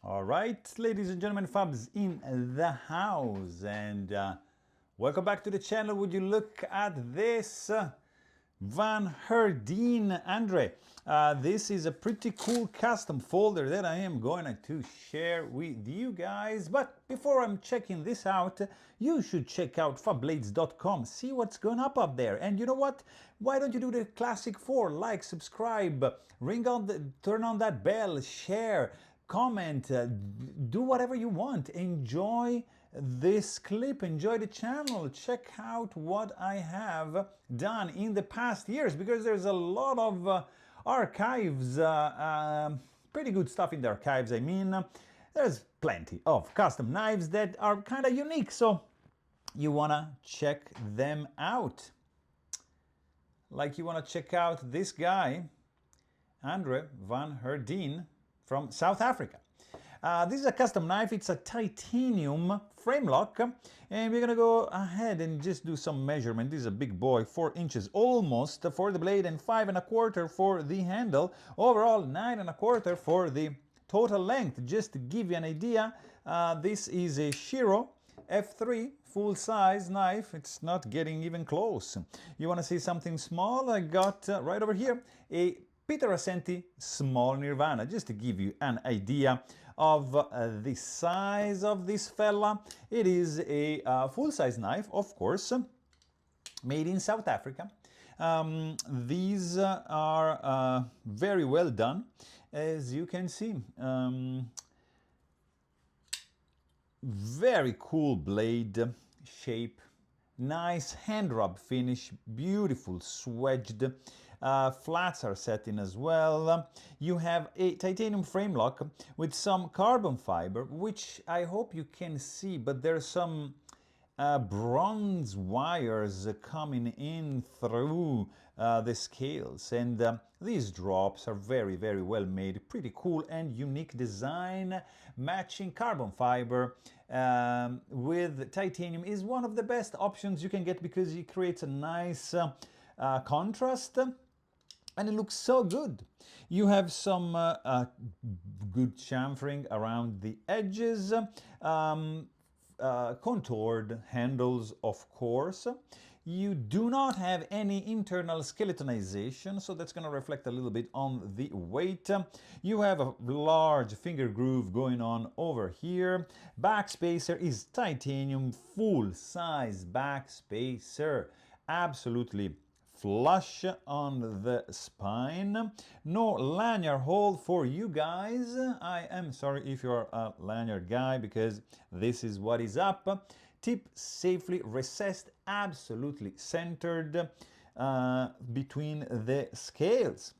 All right, ladies and gentlemen, Fabs in the house, and welcome back to the channel. Would you look at this Van Herrdeen, Andre? This is a pretty cool custom folder that I am going to share with you guys. But before I'm checking this out, you should check out Fablades.com. See what's going up there. And you know what? Why don't you do the classic 4? Like, subscribe, turn on that bell, share, comment, do whatever you want. Enjoy this clip, enjoy the channel, check out what I have done in the past years, because there's a lot of archives, pretty good stuff in the archives. I mean, there's plenty of custom knives that are kind of unique, so you wanna check them out. Like you wanna check out this guy, Andre Van Herddeen, from South Africa. This is a custom knife. It's a titanium frame lock, and we're gonna go ahead and just do some measurement. This is a big boy, 4 inches almost for the blade and 5 1/4 for the handle. Overall 9 1/4 for the total length. Just to give you an idea, this is a Shiro F3 full-size knife. It's not getting even close. You want to see something small? I got right over here a Peter Ascenti Small Nirvana, just to give you an idea of the size of this fella. It is a full-size knife, of course, made in South Africa. These are very well done, as you can see. Very cool blade shape, nice hand rub finish, beautiful swedged. Flats are set in as well. You have a titanium frame lock with some carbon fiber, which I hope you can see, but there's some bronze wires coming in through the scales, and these drops are very, very well made. Pretty cool and unique design. Matching carbon fiber with titanium is one of the best options you can get, because it creates a nice contrast, and it looks so good. You have some good chamfering around the edges, contoured handles, of course. You do not have any internal skeletonization, so that's going to reflect a little bit on the weight. You have a large finger groove going on over here. Backspacer is titanium, full-size backspacer, absolutely flush on the spine. No lanyard hole for you guys. I am sorry if you're a lanyard guy, because this is what is up. Tip safely recessed, absolutely centered between the scales.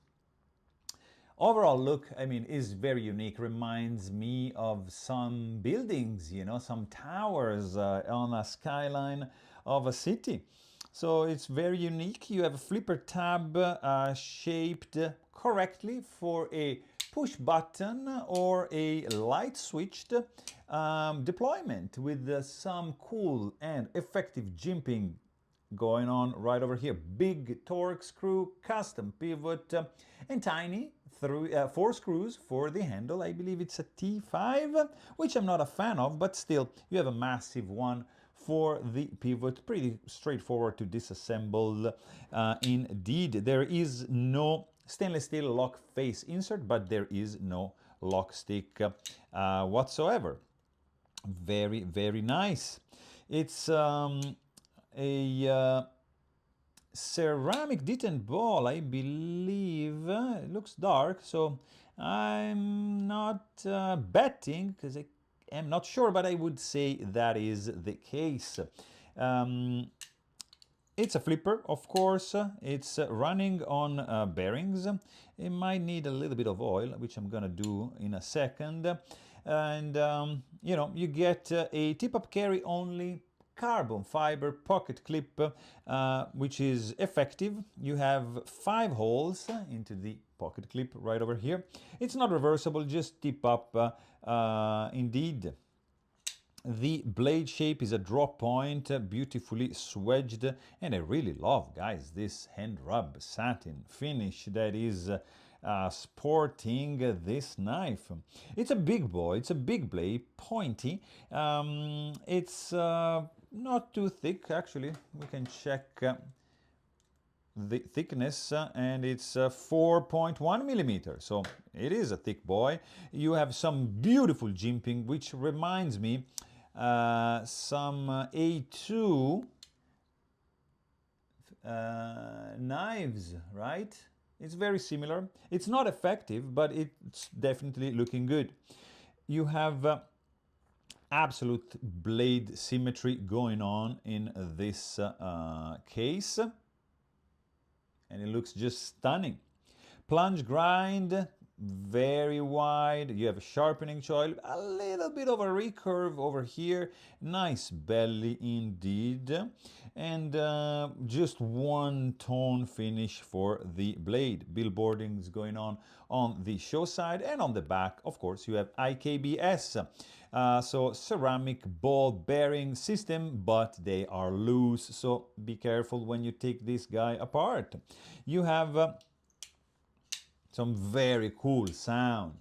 Overall look, I mean, is very unique. Reminds me of some buildings, you know, some towers on a skyline of a city. So it's very unique. You have a flipper tab shaped correctly for a push button or a light switched deployment, with some cool and effective jimping going on right over here. Big torque screw, custom pivot, and tiny 4 screws for the handle. I believe it's a T5, which I'm not a fan of, but still, you have a massive one for the pivot. Pretty straightforward to disassemble indeed. There is no stainless steel lock face insert, but there is no lock stick whatsoever. Very, very nice. It's a ceramic detent ball, I believe. It looks dark, so I'm not betting, because I am not sure, but I would say that is the case. It's a flipper, of course. It's running on bearings. It might need a little bit of oil, which I'm gonna do in a second. And you know, you get a tip-up carry only carbon fiber pocket clip, which is effective. You have 5 holes into the pocket clip right over here. It's not reversible, just tip up indeed. The blade shape is a drop point, beautifully swedged, and I really love, guys, this hand rub satin finish that is sporting this knife. It's a big boy, it's a big blade, pointy. It's not too thick, actually. We can check the thickness, and it's 4.1 millimeter, so it is a thick boy. You have some beautiful jimping, which reminds me some A2 knives, right? It's very similar. It's not effective, but it's definitely looking good. You have absolute blade symmetry going on in this case, and it looks just stunning. Plunge grind, very wide. You have a sharpening choil, a little bit of a recurve over here. Nice belly indeed. And just one tone finish for the blade. Billboarding is going on the show side, and on the back, of course, you have IKBS. So ceramic ball bearing system, but they are loose, so be careful when you take this guy apart. You have some very cool sound,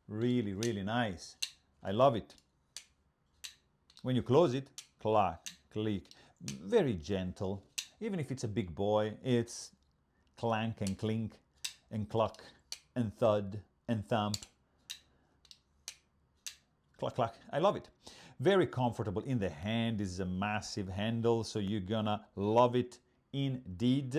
really, really nice. I love it. When you close it, clack, click, very gentle. Even if it's a big boy, it's clank and clink and cluck and thud and thump. Clack, clack. I love it. Very comfortable in the hand. This is a massive handle, so you're gonna love it indeed.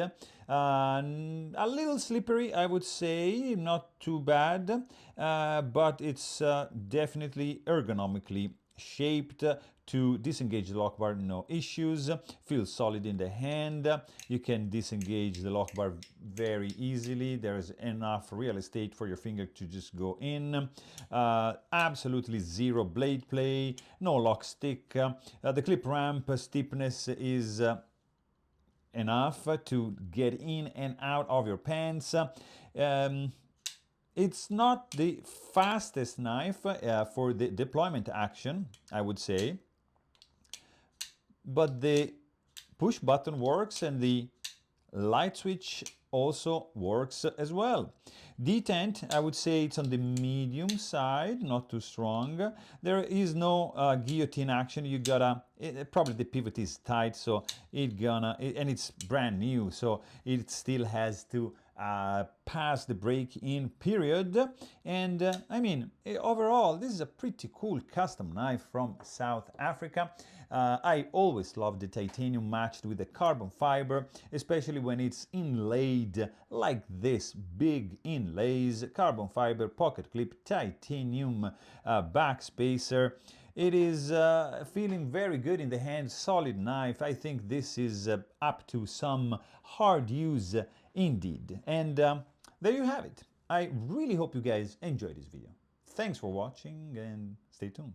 A little slippery, I would say, not too bad, but it's definitely ergonomically shaped to disengage the lock bar, no issues. Feels solid in the hand. You can disengage the lock bar very easily. There is enough real estate for your finger to just go in. Absolutely zero blade play, no lock stick. The clip ramp steepness is enough to get in and out of your pants. It's not the fastest knife for the deployment action, I would say, but the push button works and the light switch also works as well. Detent, I would say it's on the medium side, not too strong. There is no guillotine action. You gotta, probably the pivot is tight, so and it's brand new, so it still has to pass the break-in period. And I mean, overall, this is a pretty cool custom knife from South Africa. I always love the titanium matched with the carbon fiber, especially when it's inlaid like this, big inlays, carbon fiber pocket clip, titanium back spacer. It is feeling very good in the hand, solid knife. I think this is up to some hard use indeed. And there you have it. I really hope you guys enjoyed this video. Thanks for watching and stay tuned.